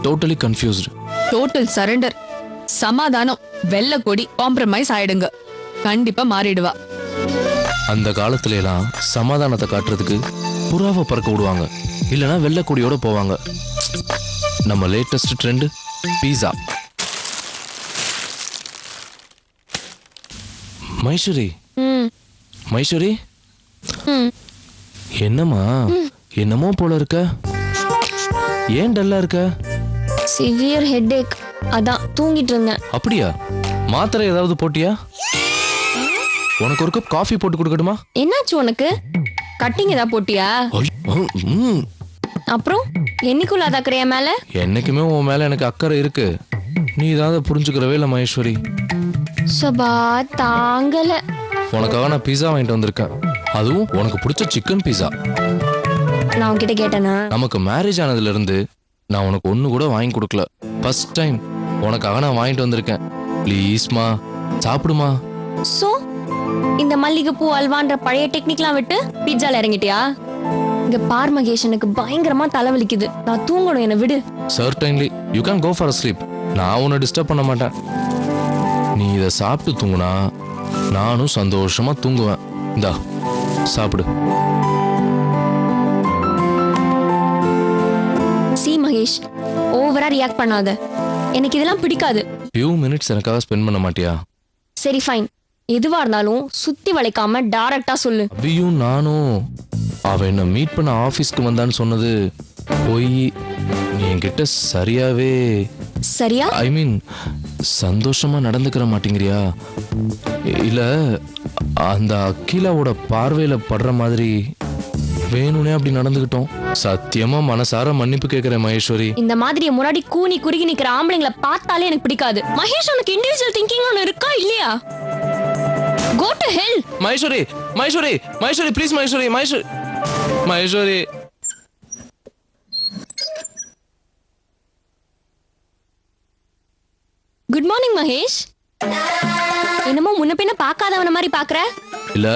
Totally confused. Total surrender. சமாதானம் வெள்ள கொடி காம்ப்ரமைஸ் ஆயிடுங்க. கண்டிப்பா மாறிடுவா. அந்த காலத்துல எல்லாம் சமாதானத்தை காட்டுறதுக்கு புறாவை பறக்க விடுவாங்க, இல்லைன்னா வெள்ளை கொடியோட போவாங்க. நம்ம லேட்டஸ்ட் ட்ரெண்ட் பீஸா. மைசூரி மைசூரி, என்னம்மா என்னமோ போல இருக்க? ஏன் டல்லா இருக்க? சிவியர் ஹெட்டேக், அதான் தூங்கிட்டு இருந்தேன். அப்படியா? மாத்திரை ஏதாவது போட்டியா? உனக்கு ஒரு கப் காஃபி போட்டு கொடுக்கட்டுமா? என்னாச்சு உனக்கு? கட்டிங் ஏதாவது போட்டியா? அப்புறம் என்னைக்குள்ள அது அக்கறையா மேல? என்னைக்குமே உன் மேல எனக்கு அக்கறை இருக்கு. நீ ஏதாவது புரிஞ்சுக்கிறவே இல்லை மகேஸ்வரி. சபா தாங்கல. உனக்காக நான் பீஸா வாங்கிட்டு வந்திருக்கேன், அதுவும் உனக்கு பிடிச்ச சிக்கன் பீஸா. நான் உன்கிட்ட கேட்டேனா? நமக்கு மேரேஜ் ஆனதுல இருந்து நான் உனக்கு ஒண்ணு கூட வாங்கி கொடுக்கல. ஃபர்ஸ்ட் டைம் உனக்காக நான் வாங்கிட்டு வந்திருக்கேன். ப்ளீஸ்மா சாப்பிடுமா. சோ இந்த மல்லிகைப்பூ அல்வான்ற பழைய டெக்னிக்லாம் விட்டு பீட்சால இறங்கிட்டியா? இங்க பார் மகேஷ், எனக்கு பயங்கரமா தலைவலிக்குது. நான் தூங்கணும், என்ன விடு. Certainly you can go for sleep. நான் உன்னை டிஸ்டர்ப் பண்ண மாட்டேன். நீ இதை சாப்பிட்டு தூங்குனா நானும் சந்தோஷமா தூங்குவேன். இந்தா சாப்பிடு. சி மகேஷ், ஓவரா ரியாக்ட் பண்ணாத. எனக்கு இதெல்லாம் பிடிக்காது. ஃபியூ மினிட்ஸ் எனக்காக ஸ்பெண்ட் பண்ண மாட்டியா? சரி ஃபைன். எதுவா இருந்தாலும் சுத்தி வளைக்காம டைரக்டா சொல்லு. அபியும் நானும் அவ என்ன மீட் பண்ண ஆபீஸ்க்கு வந்தான்னு சொன்னது போய் நீ என்கிட்ட சரியாவே சரியா? ஐ மீன் சந்தோஷமா நடந்துக்கிற மாட்டேங்கிறியா? இல்ல அந்த அகிலாவோட பார்வையில படுற மாதிரி வேணும்னே அப்படி நடந்துகிட்டோம். சத்தியமா மனசார மன்னிப்பு கேட்கிறேன் மகேஸ்வரி. இந்த மாதிரி முன்னாடி கூனி குறுகி நிக்கிற ஆம்பளைங்களை பார்த்தாலே எனக்கு பிடிக்காது. மகேஷ், உனக்கு இண்டிவிஜுவல் திங்கிங் ஒன்னு இருக்கா இல்லையா? Go to hell. Maheshwari Maheshwari Maheshwari please Maheshwari Maheshwari Maheshwari. Good morning Mahesh. என்னமோ முன்ன பின்ன பார்க்காதவன மாதிரி பாக்குற? இல்ல,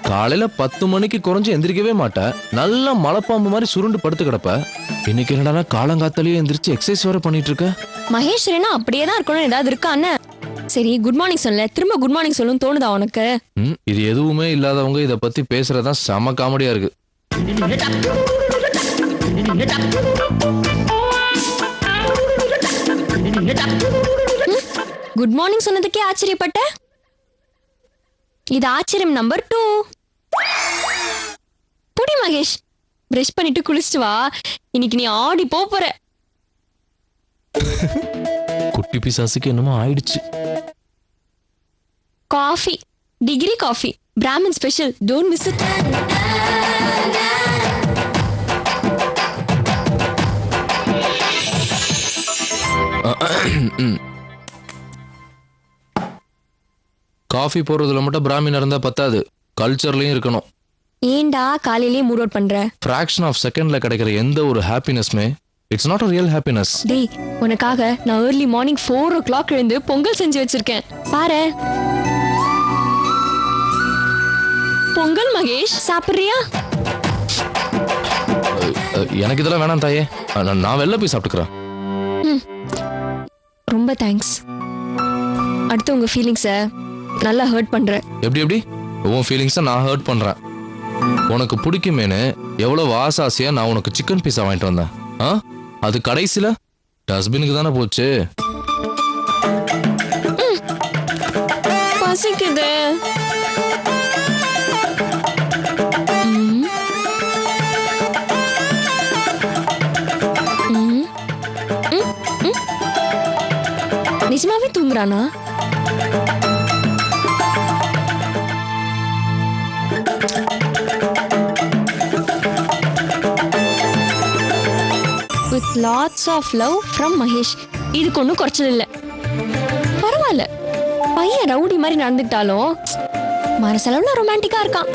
காலையில 10 மணிக்கு குறைஞ்சு எந்திரிக்கவே மாட்டேன். நல்ல மலைப்பாம்பு மாதிரி சுருண்டு படுத்து கிடப்ப. இன்னைக்கு என்னடா காலங்காத்தாலேயே எந்திரிச்சு எக்ஸசைஸ் வேற பண்ணிட்டு இருக்க. மகேஸ்வரனா அப்படியே தான் இருக்கணும், ஏதாவது இருக்கான்னு. சரி, குட் மார்னிங் சொல்ல திரும்ப குட் மார்னிங் சொல்லணும் தோணுதா உனக்கு? இது எதுவுமே இல்லாதவங்க இத பத்தி பேசுறதா செம காமெடியா இருக்கு. குட் மார்னிங் சொன்னதுக்கே ஆச்சரியப்பட்ட. இது ஆச்சரியம் நம்பர் 2. புடி மகேஷ், பிரஷ் பண்ணிட்டு குளிச்சுட்டு வா. இன்னைக்கு நீ ஆடி போற. குட்டி பிசாசுக்கு என்னமோ ஆயிடுச்சு. Coffee, degree coffee, Brahmin special, don't miss it. Coffee போடுறதுல மட்டும் பிராமின் இருந்தா பத்தாது, கல்ச்சர்லயும் இருக்கணும். ஏண்டா காலையிலேயே மூட் அவுட் பண்ற? ஃபிராக்ஷன் ஆஃப் செகண்ட்ல கிடைக்கிற எந்த ஒரு ஹாப்பினஸ்மே it's not a real happiness. டேய், உனக்காக நான் early morning 4 o'clock எழுந்து பொங்கல் செஞ்சு வச்சிருக்கேன் பாரு. பொங்கல் மகேஷ், சாப்பிடுறியா? எனக்கு இதெல்லாம் வேணாம் தாயே, நான் வெளில போய் சாப்பிட்டுக்கிறேன். ரொம்ப தேங்க்ஸ். அடுத்து உங்க ஃபீலிங்ஸை நல்லா ஹர்ட் பண்ற. எப்படி உன் ஃபீலிங்ஸை நான் ஹர்ட் பண்றேன்? உனக்கு பிடிக்குமேனு எவ்வளவு ஆசாசியா நான் உனக்கு சிக்கன் பீஸா வாங்கிட்டு வந்தேன். அது கடைசியில டஸ்ட்பினுக்கு தானே போச்சு. பசிக்குது. நிஜமாவே தூங்குறானா? With lots of love from Mahesh. இதுக்கு ஒன்றும் குறைச்சல் இல்லை. பரவாயில்ல, பையன் ரவுடி மாதிரி நடந்துக்கிட்டாலும் மனசளவுல ரொமான்டிக்கா இருக்கான்.